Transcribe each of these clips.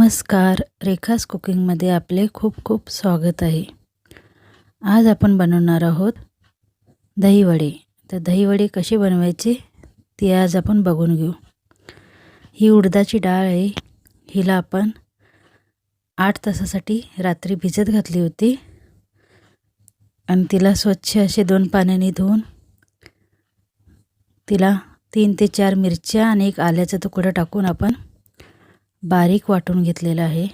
नमस्कार, रेखास कुकिंगमध्ये आपले खूप खूप स्वागत आहे. आज आपण बनवणार आहोत दही वडे. तर दही वडे कसे बनवायचे ते आज आपण बघून घेऊ. ही उडदाची डाळ आहे. हिला आपण 8 तासासाठी रात्री भिजत घातली होती आणि तिला स्वच्छ असे 2 पाण्याने धुवून तिला 3 ते 4 मिरच्या आणि एक आल्याचा तुकडा टाकून आपण बारीक वाटून घेतलेला आहे.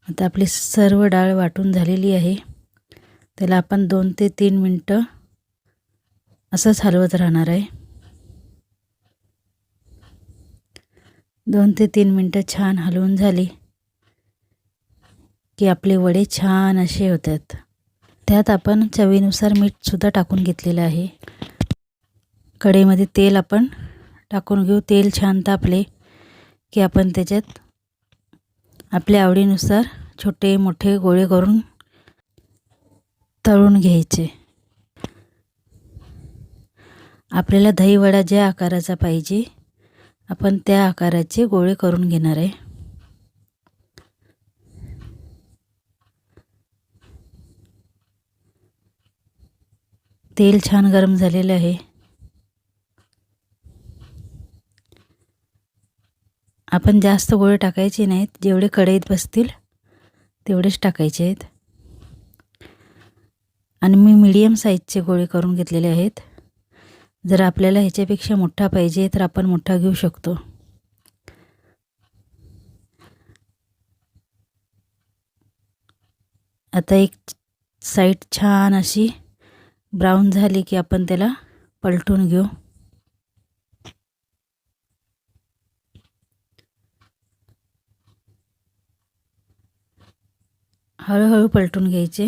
आता आपली सर्व डाळ वाटून झालेली आहे. त्याला आपण 2 ते 3 मिनिटं असंच हलवत राहणार आहे. 2 ते 3 मिनिटं छान हलवून झाली की आपले वडे छान असे होतात. त्यात आपण चवीनुसार मीठ सुद्धा टाकून घेतलेलं आहे. कढईमध्ये तेल आपण टाकून घेऊ. तेल छान तापले की आपण त्याच्यात आपल्या आवडीनुसार छोटे मोठे गोळे करून तळून घ्यायचे. आपल्याला दही वडा ज्या आकाराचा पाहिजे आपण त्या आकाराचे गोळे करून घेणार आहे. तेल छान गरम झालेलं आहे. आपण जास्त गोळे टाकायचे नाहीत. जेवढे कढईत बसतील तेवढेच टाकायचे आहेत. आणि मी मीडियम साईजचे गोळे करून घेतलेले आहेत. जर आपल्याला ह्याच्यापेक्षा मोठा पाहिजे तर आपण मोठा घेऊ शकतो. आता एक साईड छान अशी ब्राऊन झाली की आपण त्याला पलटून घेऊ. हळूहळू पलटून घ्यायचे.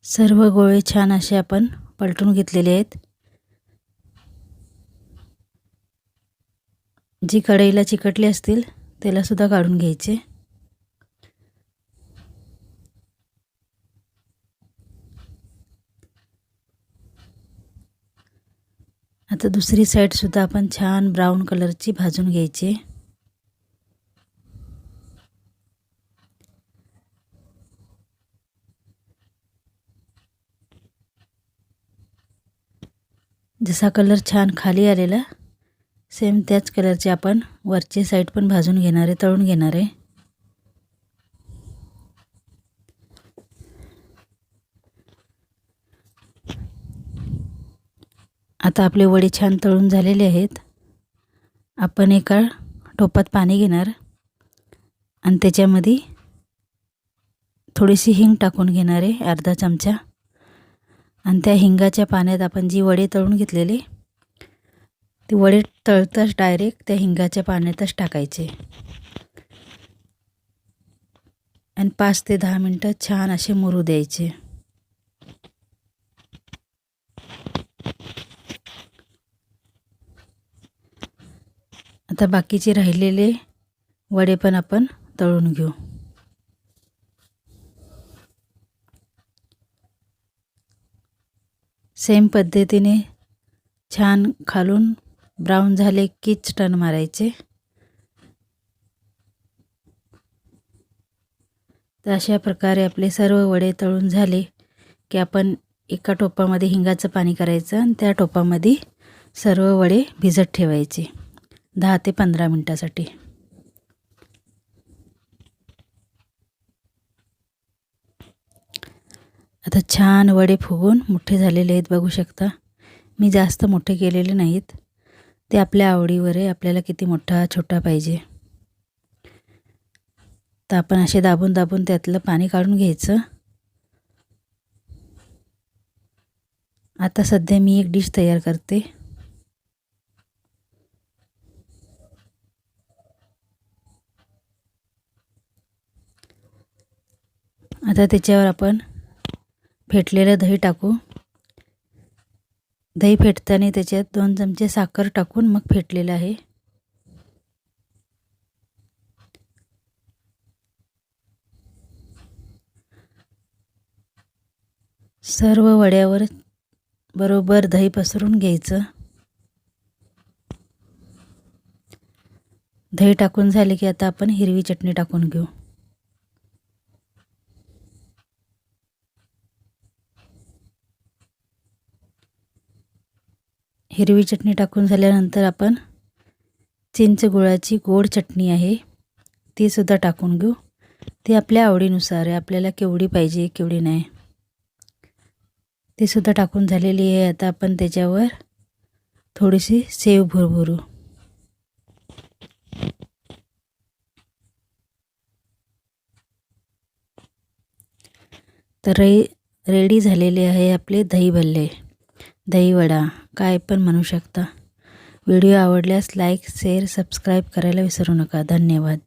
सर्व गोळे छान असे आपण पलटून घेतलेले आहेत. जी कढईला चिकटले असतील त्याला सुद्धा काढून घ्यायचे. आता दुसरी साईड सुद्धा आपण छान ब्राऊन कलरची भाजून घ्यायची. जसा कलर छान खाली आलेला सेम त्याच कलरचे आपण वरची साईड पण भाजून घेणार आहे, तळून घेणार आहे. आता आपले वडे छान तळून झालेले आहेत. आपण एका टोपात पाणी घेणार आणि त्याच्यामध्ये थोडीशी हिंग टाकून घेणार आहे, अर्धा चमचा. आणि त्या हिंगाच्या पाण्यात आपण जी वडे तळून घेतलेले ते वडे तळताच डायरेक्ट त्या हिंगाच्या पाण्यातच टाकायचे आणि 5 ते 10 मिनिटं छान असे मुरू द्यायचे. आता बाकीचे राहिलेले वडे पण आपण तळून घेऊ. सेम पद्धतीने छान खालून ब्राऊन झाले कीच टर्न मारायचे. तर अशा प्रकारे आपले सर्व वडे तळून झाले की आपण एका टोपामध्ये हिंगाचं पाणी करायचं आणि त्या टोपामध्ये सर्व वडे भिजत ठेवायचे 10 ते 15 मिनिटासाठी. आता छान वडे फुगून मोठे झालेले आहेत, बघू शकता. मी जास्त मोठे केलेले नाहीत. ते आपल्या आवडीवर आहे, आपल्याला किती मोठा छोटा पाहिजे. तर आपण असे दाबून दाबून त्यातलं पाणी काढून घ्यायचं. आता सध्या मी एक डिश तयार करते. आता त्याच्यावर आपण फेटलेलं दही टाकू. दही फेटताना त्याच्यात 2 चमचे साखर टाकून मग फेटलेलं आहे. सर्व वड्यावर बरोबर दही पसरून घ्यायचं. दही टाकून झाले की आता आपण हिरवी चटणी टाकून घेऊ. हिरवी चटणी टाकून झाल्यानंतर आपण चिंच गुळाची गोड चटणी आहे ती सुद्धा टाकून घेऊ. ती आपल्या आवडीनुसार आहे, आपल्याला केवढी पाहिजे केवढी नाही. ती सुद्धा टाकून झालेली आहे. आता आपण त्याच्यावर थोडीशी सेव भुरभुरू. तर रेडी झालेले आहे आपले दही भल्ले, दही वडा, काय पण म्हणू शकता. व्हिडिओ आवडल्यास लाईक, शेअर, सबस्क्राईब करायला विसरू नका. धन्यवाद.